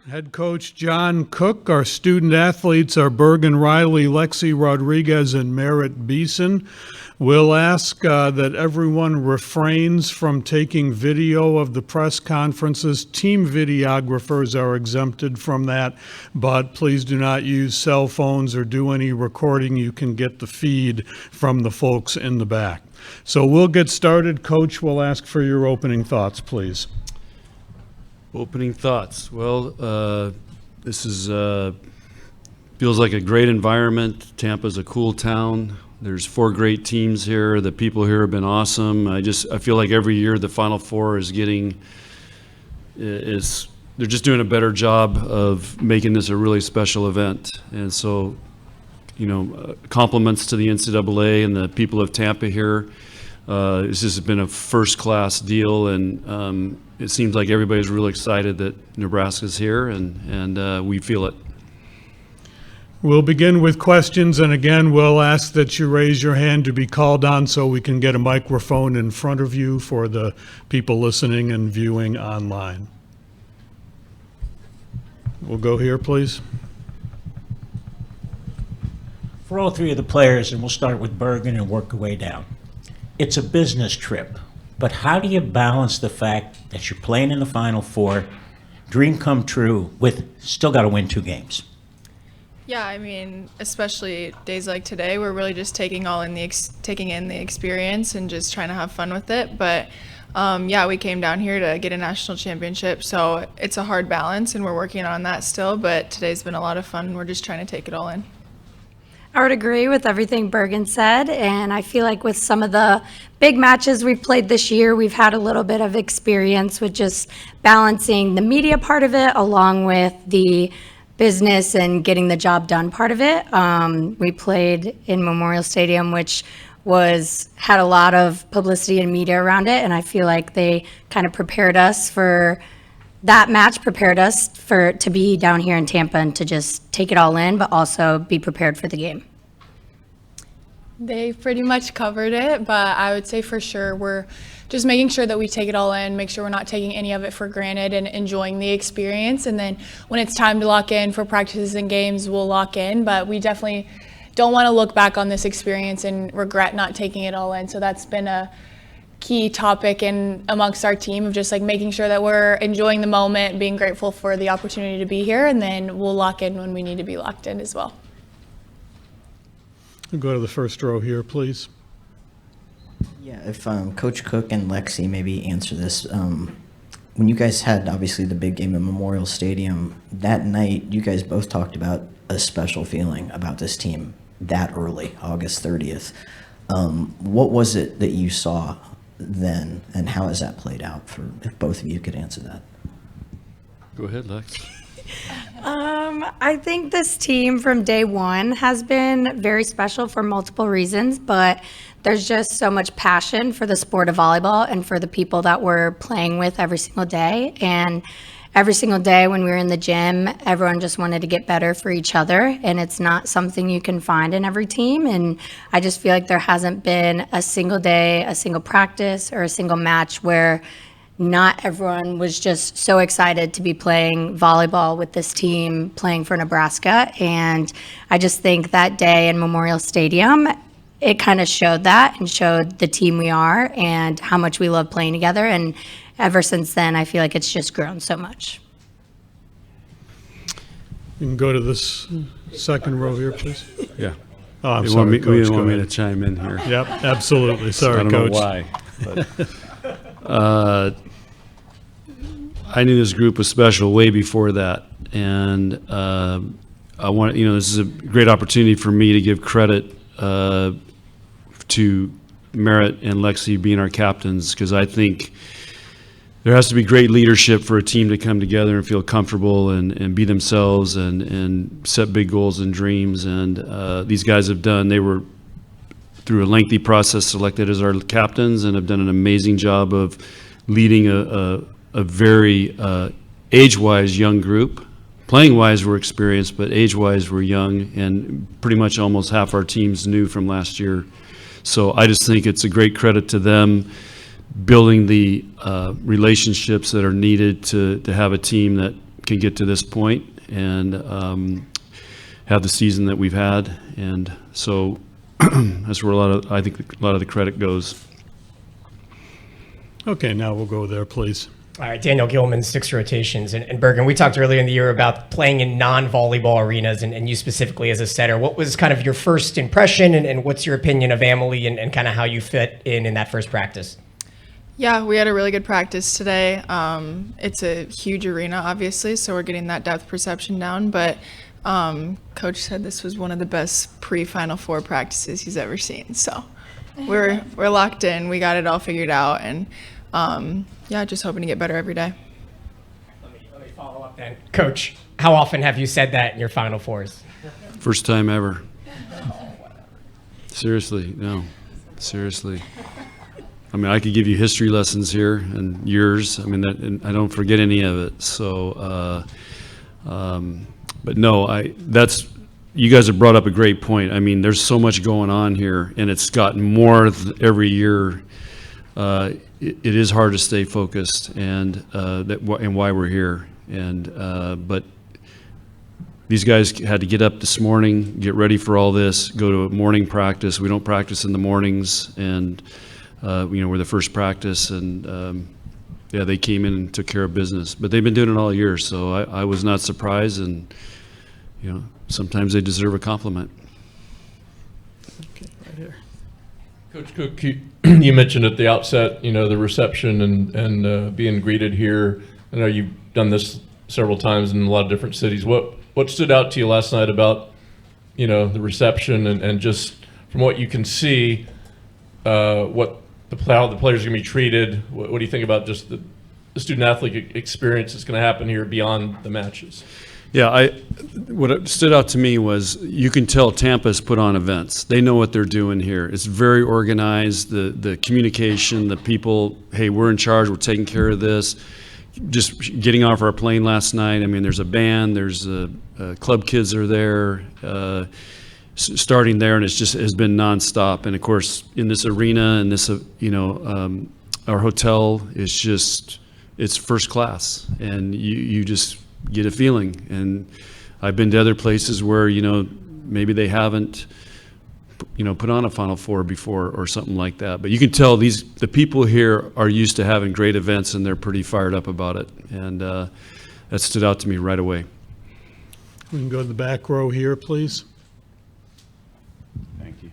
Head coach John Cook. Our student athletes are Bergen Riley, Lexi Rodriguez, and Merritt Beeson. We'll ask that everyone refrains from taking video of the press conferences. Team videographers are exempted from that, but please do not use cell phones or do any recording. You can get the feed from the folks in the back. So we'll get started. Coach, we'll ask for your opening thoughts, please. Opening thoughts. Well, this is feels like a great environment. Tampa's a cool town. There's 4 great teams here. The people here have been awesome. I feel like every year the Final Four is they're just doing a better job of making this a really special event. And so, compliments to the NCAA and the people of Tampa here. This has been a first-class deal, and it seems like everybody's really excited that Nebraska's here, and we feel it. We'll begin with questions, and again, we'll ask that you raise your hand to be called on so we can get a microphone in front of you for the people listening and viewing online. We'll go here, please. For all 3 of the players, and we'll start with Bergen and work our way down. It's a business trip, but how do you balance the fact that you're playing in the Final Four, dream come true, with still got to win 2 games? Yeah, I mean, especially days like today, we're really just taking in the experience and just trying to have fun with it. But yeah, we came down here to get a national championship, so it's a hard balance, and we're working on that still. But today's been a lot of fun. We're just trying to take it all in. I would agree with everything Bergen said, and I feel like with some of the big matches we've played this year, we've had a little bit of experience with just balancing the media part of it along with the business and getting the job done part of it. We played in Memorial Stadium, which had a lot of publicity and media around it, and I feel like they kind of prepared us for that match, to be down here in Tampa and to just take it all in, but also be prepared for the game. They pretty much covered it, but I would say for sure we're just making sure that we take it all in, make sure we're not taking any of it for granted and enjoying the experience. And then when it's time to lock in for practices and games, we'll lock in. But we definitely don't want to look back on this experience and regret not taking it all in. So that's been a key topic amongst our team of just like making sure that we're enjoying the moment, being grateful for the opportunity to be here, and then we'll lock in when we need to be locked in as well. We'll go to the first row here, please. Yeah, if Coach Cook and Lexi maybe answer this. When you guys had obviously the big game at Memorial Stadium, that night you guys both talked about a special feeling about this team that early, August 30th. What was it that you saw then, and how has that played out, if both of you could answer that? Go ahead, Lex. I think this team from day one has been very special for multiple reasons, but there's just so much passion for the sport of volleyball and for the people that we're playing with every single day. And every single day when we were in the gym, everyone just wanted to get better for each other, and it's not something you can find in every team. And I just feel like there hasn't been a single day, a single practice, or a single match where not everyone was just so excited to be playing volleyball with this team, playing for Nebraska. And I just think that day in Memorial Stadium, it kind of showed that and showed the team we are and how much we love playing together. And ever since then, I feel like it's just grown so much. You can go to this second row here, please. Yeah. Oh, I'm sorry, Coach. You want me to chime in here? Yep, absolutely. Sorry, I don't Coach. know why. But, I knew this group was special way before that, and I want this is a great opportunity for me to give credit to Merritt and Lexi being our captains, because I think there has to be great leadership for a team to come together and feel comfortable and be themselves and set big goals and dreams. And these guys they were through a lengthy process selected as our captains and have done an amazing job of leading a very age-wise young group. Playing-wise, we're experienced, but age-wise, we're young, and pretty much almost half our team's new from last year. So I just think it's a great credit to them building the relationships that are needed to have a team that can get to this point and have the season that we've had. And so that's where I think a lot of the credit goes. Okay, now we'll go there, please. All right, Daniel Gilman, 6 rotations. And Bergen, we talked earlier in the year about playing in non-volleyball arenas and you specifically as a setter. What was kind of your first impression and what's your opinion of Emily and kind of how you fit in that first practice? Yeah, we had a really good practice today. It's a huge arena, obviously, so we're getting that depth perception down. But Coach said this was one of the best pre-Final Four practices he's ever seen. So we're locked in. We got it all figured out, and yeah, just hoping to get better every day. Let me follow up then. Coach, how often have you said that in your Final Fours? First time ever. Seriously, no. Seriously. I mean, I could give you history lessons here and years. I mean, and I don't forget any of it. So, but no, you guys have brought up a great point. I mean, there's so much going on here, and it's gotten more every year. It is hard to stay focused, and why we're here. And but these guys had to get up this morning, get ready for all this, go to a morning practice. We don't practice in the mornings, and we're the first practice, and yeah, they came in and took care of business. But they've been doing it all year, so I was not surprised, and sometimes they deserve a compliment. Okay, right here. Coach Cook, you mentioned at the outset, the reception and being greeted here. I know you've done this several times in a lot of different cities. What stood out to you last night about, the reception and just from what you can see, how the players are going to be treated? What do you think about just the student athlete experience that's going to happen here beyond the matches? Yeah, what stood out to me was you can tell Tampa's put on events. They know what they're doing here. It's very organized, the communication, the people, hey, we're in charge, we're taking care of this. Just getting off our plane last night, I mean, there's a band, there's club kids are there, starting there, and has been nonstop. And of course, in this arena and this, our hotel is it's first class, and you just get a feeling. And I've been to other places where maybe they haven't put on a Final Four before or something like that, but you can tell the people here are used to having great events, and they're pretty fired up about it, and that stood out to me right away. We can go to the back row here, please. Thank you.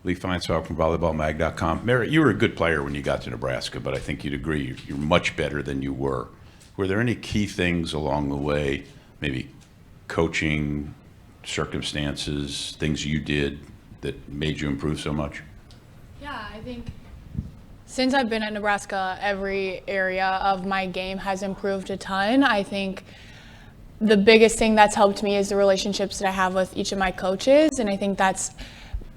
Lee Feinswald from volleyballmag.com. Merritt, you were a good player when you got to Nebraska, but I think you'd agree you're much better than you were. Were there any key things along the way, maybe coaching, circumstances, things you did that made you improve so much? Yeah, I think since I've been at Nebraska, every area of my game has improved a ton. I think the biggest thing that's helped me is the relationships that I have with each of my coaches, and I think that's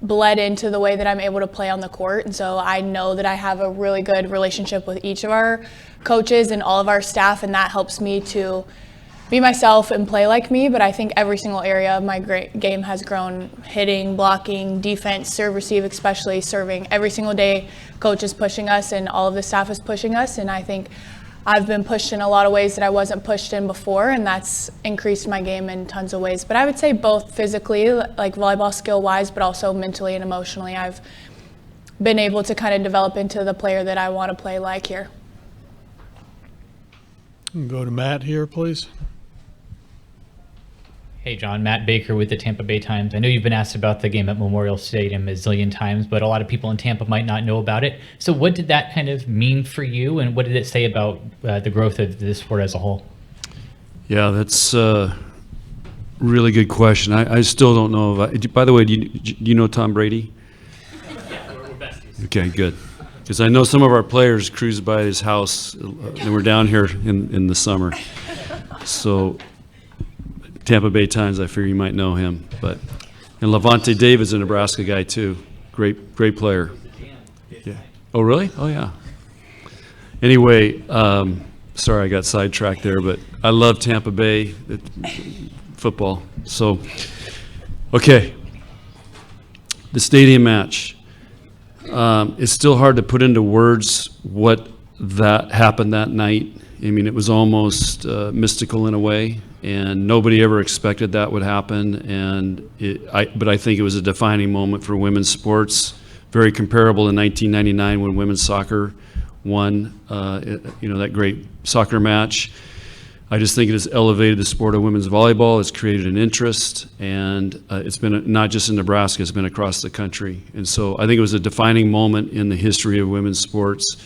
bled into the way that I'm able to play on the court. And so I know that I have a really good relationship with each of our coaches and all of our staff, and that helps me to be myself and play like me. But I think every single area of my game has grown: hitting, blocking, defense, serve, receive, especially serving. Every single day, coach is pushing us and all of the staff is pushing us, and I think I've been pushed in a lot of ways that I wasn't pushed in before, and that's increased my game in tons of ways. But I would say both physically, like volleyball skill-wise, but also mentally and emotionally, I've been able to kind of develop into the player that I want to play like here. Go to Matt here, please. Hey, John. Matt Baker with the Tampa Bay Times. I know you've been asked about the game at Memorial Stadium a zillion times, but a lot of people in Tampa might not know about it. So what did that kind of mean for you, and what did it say about the growth of the sport as a whole? Yeah, that's a really good question. I still don't know. By the way, do you know Tom Brady? Yeah, we're besties. Okay, good. Because I know some of our players cruise by his house, and we're down here in the summer. So Tampa Bay Times, I figure you might know him. And Levante David's a Nebraska guy too. Great player. Yeah. Oh, really? Oh, yeah. Anyway, sorry I got sidetracked there, but I love Tampa Bay football. So, okay. The stadium match. It's still hard to put into words what that happened that night. I mean, it was almost mystical in a way, and nobody ever expected that would happen. And but I think it was a defining moment for women's sports, very comparable in 1999 when women's soccer won, that great soccer match. I just think it has elevated the sport of women's volleyball. It's created an interest, and it's been not just in Nebraska, it's been across the country. And so I think it was a defining moment in the history of women's sports.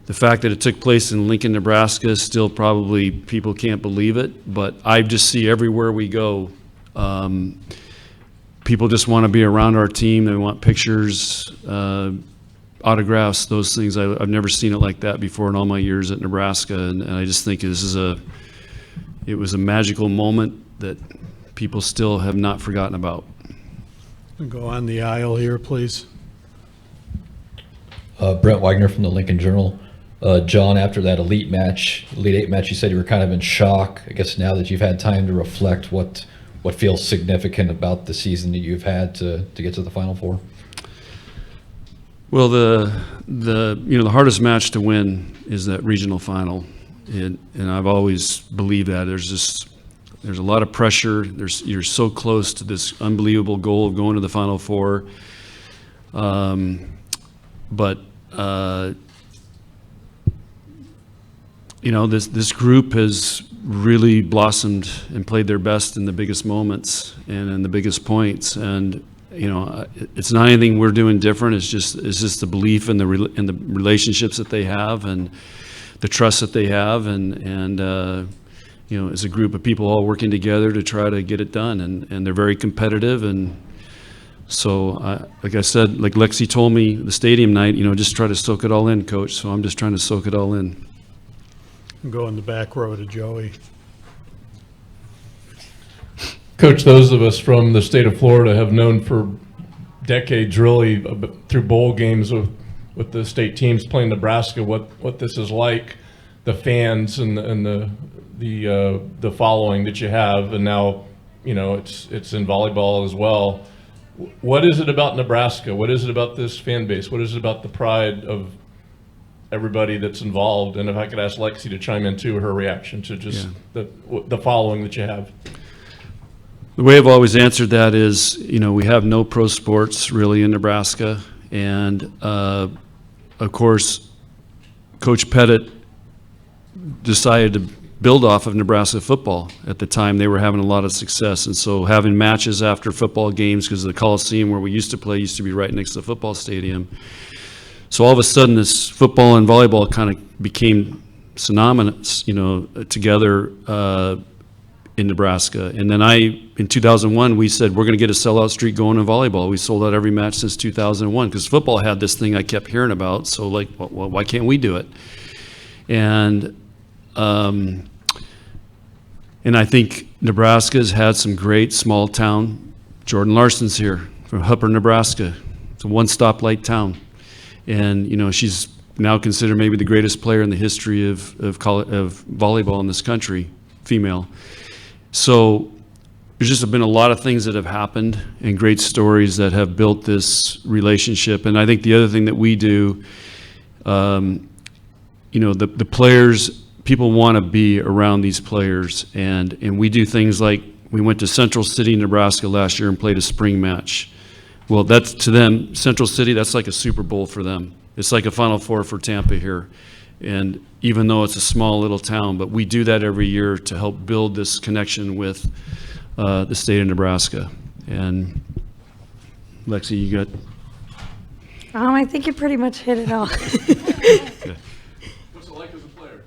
The fact that it took place in Lincoln, Nebraska, still probably people can't believe it, but I just see everywhere we go, people just want to be around our team. They want pictures, autographs, those things. I've never seen it like that before in all my years at Nebraska, and I just think it was a magical moment that people still have not forgotten about. Go on the aisle here, please. Brent Wagner from the Lincoln Journal. John, after that Elite Eight match, you said you were kind of in shock. I guess now that you've had time to reflect, what feels significant about the season that you've had to get to the Final Four? Well, the hardest match to win is that regional final, and I've always believed that. There's a lot of pressure. You're so close to this unbelievable goal of going to the Final Four, but this group has really blossomed and played their best in the biggest moments and in the biggest points. And it's not anything we're doing different. It's just the belief in the relationships that they have and the trust that they have, and it's a group of people all working together to try to get it done. And they're very competitive. And so, like I said, like Lexi told me the stadium night, just try to soak it all in, Coach. So I'm just trying to soak it all in. Go in the back row to Joey. Coach, those of us from the state of Florida have known for decades, really, through bowl games with the state teams playing Nebraska, what this is like, the fans and the following that you have, and now it's in volleyball as well. What is it about Nebraska? What is it about this fan base? What is it about the pride of everybody that's involved? And if I could ask Lexi to chime in too, her reaction to just the following that you have. The way I've always answered that is, we have no pro sports really in Nebraska. And of course, Coach Pettit decided to build off of Nebraska football. At the time, they were having a lot of success. And so having matches after football games, because the Coliseum where we used to play used to be right next to the football stadium. So all of a sudden, this football and volleyball kind of became synonymous, together in Nebraska. And then in 2001, we said, we're going to get a sellout streak going in volleyball. We sold out every match since 2001 because football had this thing I kept hearing about. So well, why can't we do it? And I think Nebraska's had some great small town. Jordan Larson's here from Hupper, Nebraska. It's a one stoplight town. And, she's now considered maybe the greatest player in the history of volleyball in this country, female. So there's just been a lot of things that have happened and great stories that have built this relationship. And I think the other thing that we do, the players, people want to be around these players. And we do things like we went to Central City, Nebraska last year and played a spring match. Well, that's to them, Central City, that's like a Super Bowl for them. It's like a Final Four for Tampa here. And even though it's a small little town, but we do that every year to help build this connection with the state of Nebraska. And Lexi, you got? I think you pretty much hit it all. Okay. What's it like as a player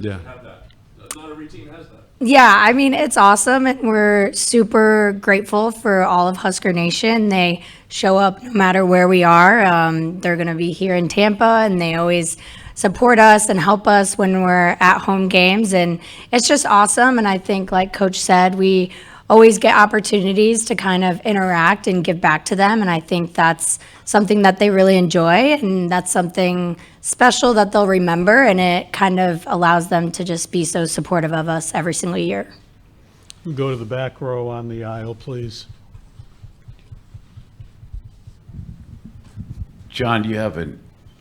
to have that? Not every team has that. Yeah, it's awesome, and we're super grateful for all of Husker Nation. They show up no matter where we are. They're going to be here in Tampa, and they always support us and help us when we're at home games, and it's just awesome. And I think, like Coach said, we always get opportunities to kind of interact and give back to them, and I think that's something that they really enjoy, and that's something special that they'll remember, and it kind of allows them to just be so supportive of us every single year. Go to the back row on the aisle, please. John, you have an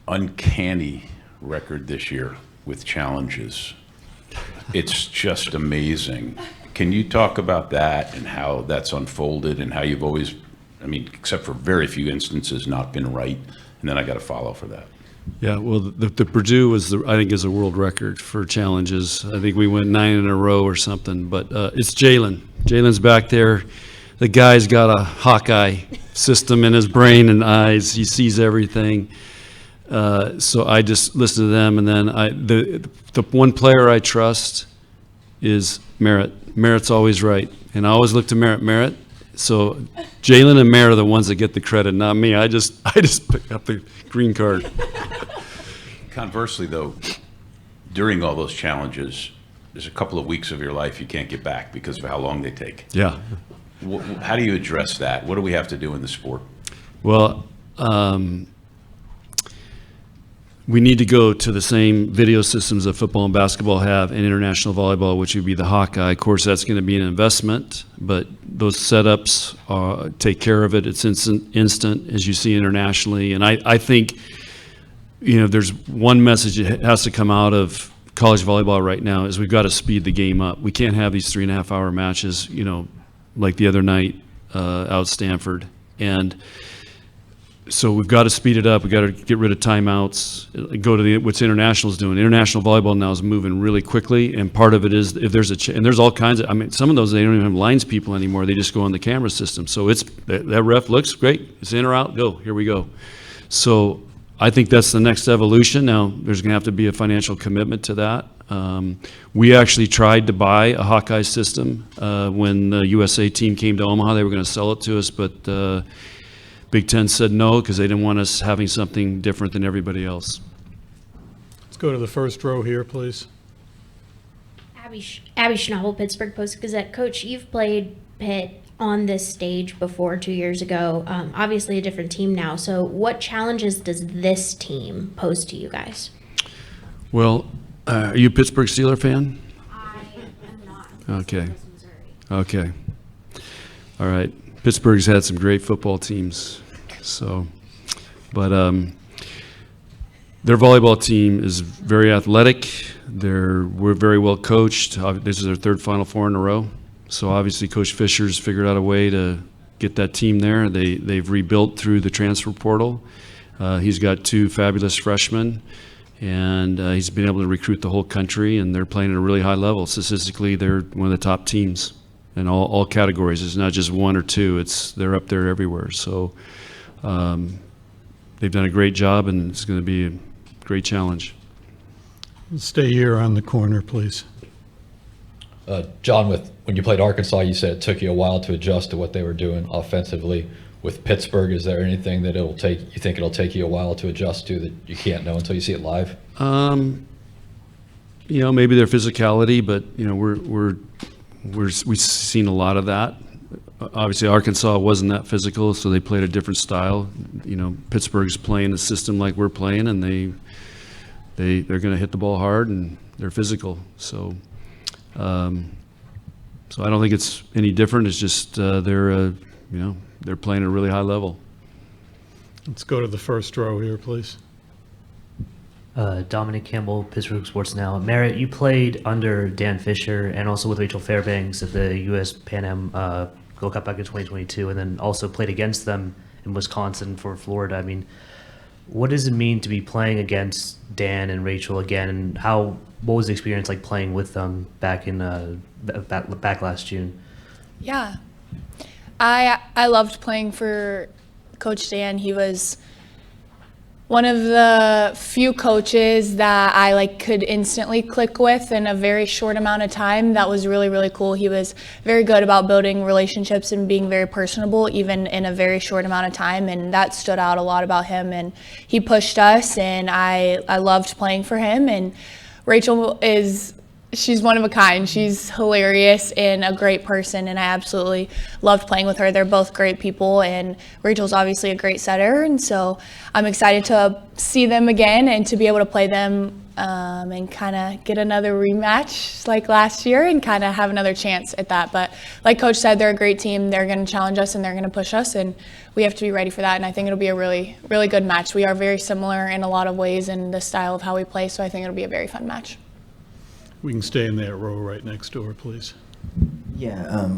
uncanny record this year with challenges. It's just amazing. Can you talk about that and how that's unfolded and how you've always, I mean, except for very few instances, not been right? And then I got to follow for that. Yeah, well, the Purdue was, I think, is a world record for challenges. I think we went 9 in a row or something, but it's Jalen. Jalen's back there. The guy's got a Hawkeye system in his brain and eyes. He sees everything. So I just listen to them, and then the one player I trust is Merritt. Merritt's always right, and I always look to Merritt. So Jalen and Merritt are the ones that get the credit, not me. I just pick up the green card. Conversely, though, during all those challenges, there's a couple of weeks of your life you can't get back because of how long they take. Yeah. How do you address that? What do we have to do in the sport? Well, we need to go to the same video systems that football and basketball have in international volleyball, which would be the Hawkeye. Of course, that's going to be an investment, but those setups take care of it. It's instant, as you see internationally. And I think, there's one message that has to come out of college volleyball right now is we've got to speed the game up. We can't have these 3.5-hour matches, like the other night out Stanford. And so we've got to speed it up. We've got to get rid of timeouts, go to what's international's doing. International volleyball now is moving really quickly, and part of it is if there's and there's all kinds of, some of those, they don't even have lines people anymore. They just go on the camera system. So that ref looks great. It's in or out, go, here we go. So I think that's the next evolution. Now, there's going to have to be a financial commitment to that. We actually tried to buy a Hawkeye system when the USA team came to Omaha. They were going to sell it to us, but Big Ten said no because they didn't want us having something different than everybody else. Let's go to the first row here, please. Abby Schnabel, Pittsburgh Post-Gazette. Coach, you've played Pitt on this stage before 2 years ago. Obviously a different team now. So what challenges does this team pose to you guys? Well, are you a Pittsburgh Steelers fan? I am not. Okay. Okay. All right. Pittsburgh's had some great football teams. So, but their volleyball team is very athletic. We're very well coached. This is their third Final Four in a row. So obviously Coach Fisher's figured out a way to get that team there. They've rebuilt through the transfer portal. He's got 2 fabulous freshmen, and he's been able to recruit the whole country, and they're playing at a really high level. Statistically, they're one of the top teams in all categories. It's not just 1 or 2. They're up there everywhere. So they've done a great job, and it's going to be a great challenge. Stay here on the corner, please. John, when you played Arkansas, you said it took you a while to adjust to what they were doing offensively. With Pittsburgh, is there anything that you think it'll take you a while to adjust to that you can't know until you see it live? Maybe their physicality, but we've seen a lot of that. Obviously, Arkansas wasn't that physical, so they played a different style. Pittsburgh's playing a system like we're playing, and they're going to hit the ball hard, and they're physical. So I don't think it's any different. It's just they're playing at a really high level. Let's go to the first row here, please. Dominic Campbell, Pittsburgh Sports Now. Merritt, you played under Dan Fisher and also with Rachel Fairbanks at the U.S. Pan Am Gold Cup back in 2022, and then also played against them in Wisconsin for Florida. I mean, what does it mean to be playing against Dan and Rachel again, and what was the experience like playing with them back in back last June? Yeah, I loved playing for Coach Dan. He was one of the few coaches that I could instantly click with in a very short amount of time. That was really, really cool. He was very good about building relationships and being very personable, even in a very short amount of time, and that stood out a lot about him. And he pushed us, and I loved playing for him. And Rachel she's one of a kind. She's hilarious and a great person, and I absolutely loved playing with her. They're both great people, and Rachel's obviously a great setter, and so I'm excited to see them again and to be able to play them and kind of get another rematch like last year and kind of have another chance at that. But like Coach said, they're a great team. They're going to challenge us and they're going to push us, and we have to be ready for that, and I think it'll be a really, really good match. We are very similar in a lot of ways in the style of how we play, so I think it'll be a very fun match. We can stay in that row right next door, please. Yeah,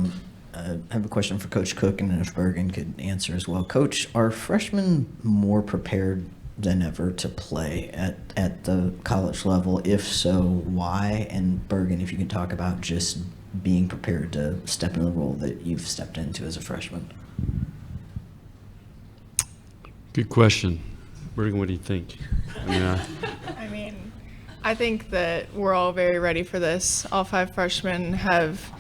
I have a question for Coach Cook, and if Bergen could answer as well. Coach, are freshmen more prepared than ever to play at the college level? If so, why? And Bergen, if you can talk about just being prepared to step in the role that you've stepped into as a freshman. Good question. Bergen, what do you think? I mean, I think that we're all very ready for this. All 5 freshmen have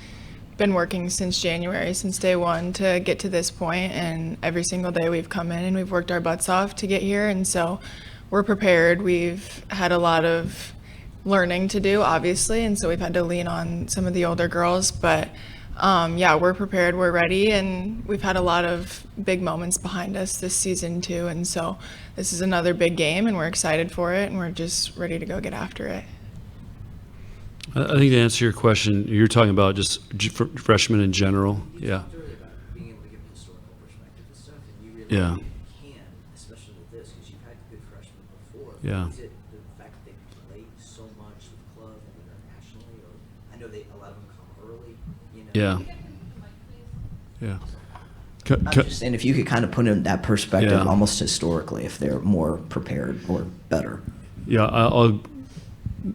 been working since January, since day one, to get to this point, and every single day we've come in and we've worked our butts off to get here, and so we're prepared. We've had a lot of learning to do, obviously, and so we've had to lean on some of the older girls, but yeah, we're prepared, we're ready, and we've had a lot of big moments behind us this season too, and so this is another big game, and we're excited for it, and we're just ready to go get after it. I think to answer your question, you're talking about just freshmen in general. Yeah. Being able to give a historical perspective and stuff, and you really Yeah. can, especially with this, because you've had good freshmen before. Yeah. Is it the fact that they played so much with the club and internationally, or I know a lot of them come early, you know? Yeah. I'm just saying, if you could kind of put in that perspective, Yeah. almost historically, if they're more prepared or better. Yeah,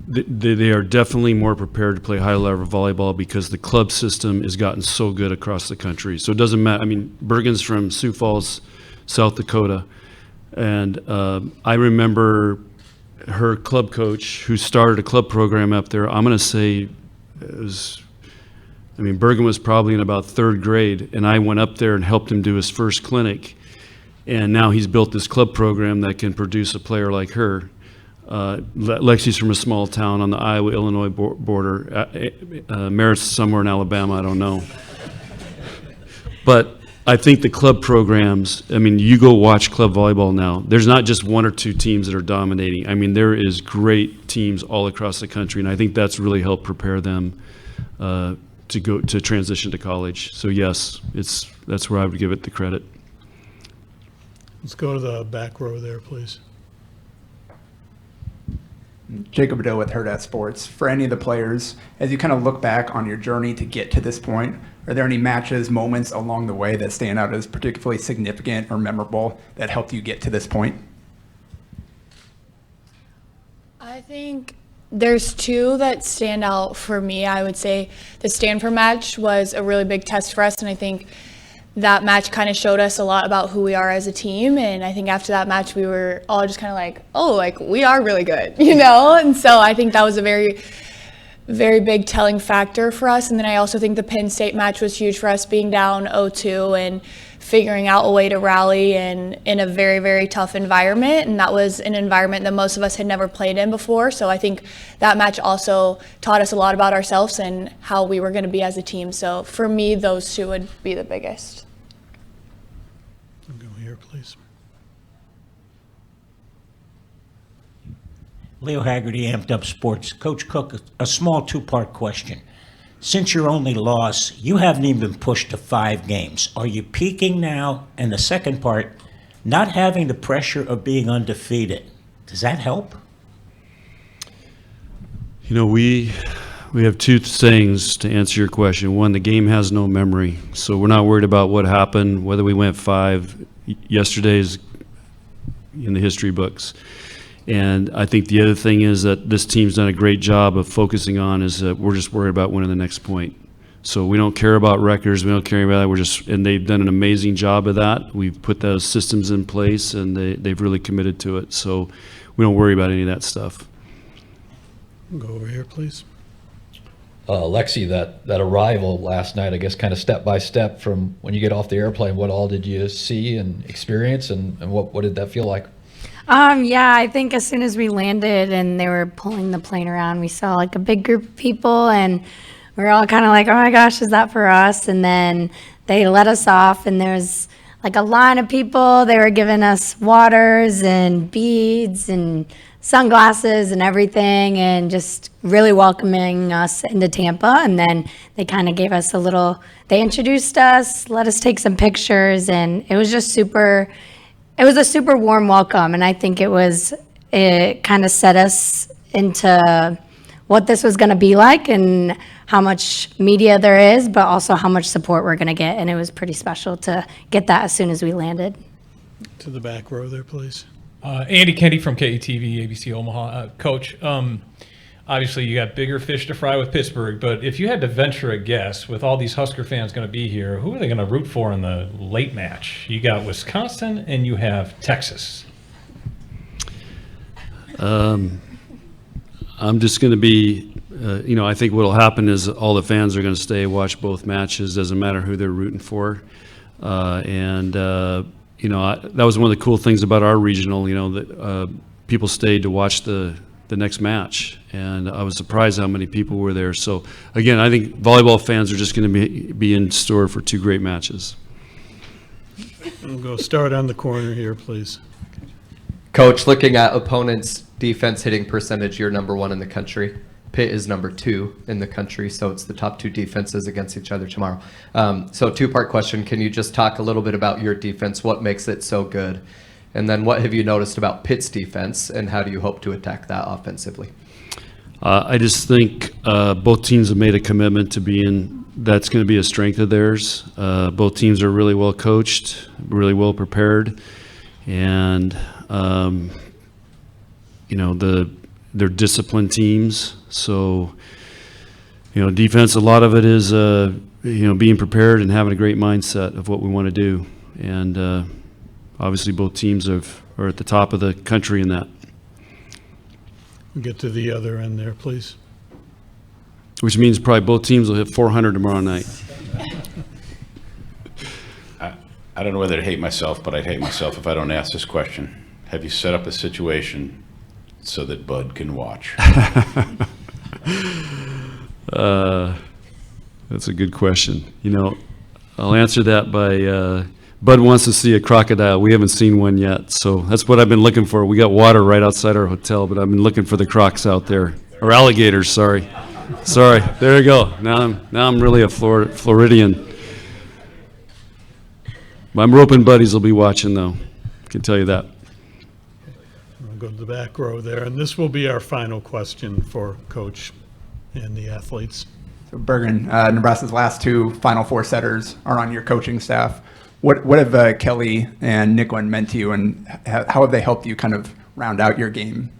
they are definitely more prepared to play high-level volleyball because the club system has gotten so good across the country. So it doesn't matter. I mean, Bergen's from Sioux Falls, South Dakota, and I remember her club coach who started a club program up there. I'm going to say it was, I mean, Bergen was probably in about 3rd grade, and I went up there and helped him do his first clinic. And now he's built this club program that can produce a player like her. Lexi's from a small town on the Iowa-Illinois border. Merritt's somewhere in Alabama, I don't know. But I think the club programs, I mean, you go watch club volleyball now. There's not just 1 or 2 teams that are dominating. I mean, there is great teams all across the country, and I think that's really helped prepare them to transition to college. So yes, that's where I would give it the credit. Let's go to the back row there, please. Jacob Dill with Herd at Sports. For any of the players, as you kind of look back on your journey to get to this point, are there any matches, moments along the way that stand out as particularly significant or memorable that helped you get to this point? I think there's 2 that stand out for me. I would say the Stanford match was a really big test for us, and I think that match kind of showed us a lot about who we are as a team. And I think after that match, we were all just kind of like, oh, like we are really good, you know? And so I think that was a very, very big telling factor for us. And then I also think the Penn State match was huge for us, being down 0-2 and figuring out a way to rally in a very, very tough environment. And that was an environment that most of us had never played in before. So I think that match also taught us a lot about ourselves and how we were going to be as a team. So for me, those 2 would be the biggest. Go here, please. Leo Haggerty, Amped Up Sports. Coach Cook, a small 2-part question. Since your only loss, you haven't even been pushed to 5 games. Are you peaking now? And the second part, not having the pressure of being undefeated, does that help? You know, we have 2 sayings to answer your question. One, the game has no memory, so we're not worried about what happened, whether we went 5. Yesterday's in the history books. And I think the other thing is that this team's done a great job of focusing on is that we're just worried about winning the next point. So we don't care about records, we don't care about that. And they've done an amazing job of that. We've put those systems in place, and they've really committed to it. So we don't worry about any of that stuff. Go over here, please. Lexi, that arrival last night, I guess kind of step by step from when you get off the airplane, what all did you see and experience, and what did that feel like? Yeah, I think as soon as we landed and they were pulling the plane around, we saw like a big group of people, and we were all kind of like, oh my gosh, is that for us? And then they let us off, and there's like a line of people. They were giving us waters and beads and sunglasses and everything, and just really welcoming us into Tampa. And then they kind of gave us they introduced us, let us take some pictures, and it was just it was a super warm welcome. And I think it kind of set us into what this was going to be like and how much media there is, but also how much support we're going to get. And it was pretty special to get that as soon as we landed. To the back row there, please. Andy Kennedy from KETV, ABC Omaha. Coach, obviously you got bigger fish to fry with Pittsburgh, but if you had to venture a guess, with all these Husker fans going to be here, who are they going to root for in the late match? You got Wisconsin and you have Texas. I'm just going to be, I think what will happen is all the fans are going to stay, watch both matches, doesn't matter who they're rooting for. That was one of the cool things about our regional, that people stayed to watch the next match. And I was surprised how many people were there. So, again, I think volleyball fans are just going to be in store for two great matches. We'll go start on the corner here, please. Coach, looking at opponents' defense hitting percentage, you're number 1 in the country. Pitt is number 2 in the country, so it's the top 2 defenses against each other tomorrow. So 2-part question. Can you just talk a little bit about your defense? What makes it so good? And then what have you noticed about Pitt's defense, and how do you hope to attack that offensively? I just think both teams have made a commitment to being, that's going to be a strength of theirs. Both teams are really well coached, really well prepared, and they're disciplined teams. So, defense, a lot of it is, being prepared and having a great mindset of what we want to do. And obviously both teams are at the top of the country in that. We'll get to the other end there, please. Which means probably both teams will hit 400 tomorrow night. I don't know whether to hate myself, but I'd hate myself if I don't ask this question. Have you set up a situation so that Bud can watch? That's a good question. I'll answer that by Bud wants to see a crocodile. We haven't seen one yet, so that's what I've been looking for. We got water right outside our hotel, but I've been looking for the crocs out there, or alligators. Sorry, there you go. Now I'm really a Floridian. My roping buddies will be watching, though. I can tell you that. We'll go to the back row there, and this will be our final question for Coach and the athletes. So Bergen, Nebraska's last 2 Final Four setters are on your coaching staff. What have Kelly and Nicklin meant to you, and how have they helped you kind of round out your game?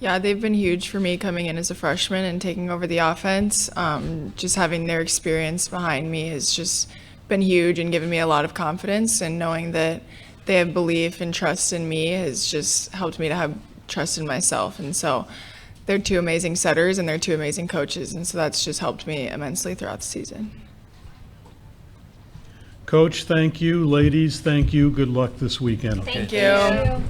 Yeah, they've been huge for me coming in as a freshman and taking over the offense. Just having their experience behind me has just been huge and given me a lot of confidence, and knowing that they have belief and trust in me has just helped me to have trust in myself. And so they're 2 amazing setters and they're 2 amazing coaches, and so that's just helped me immensely throughout the season. Coach, thank you. Ladies, thank you. Good luck this weekend. Thank you.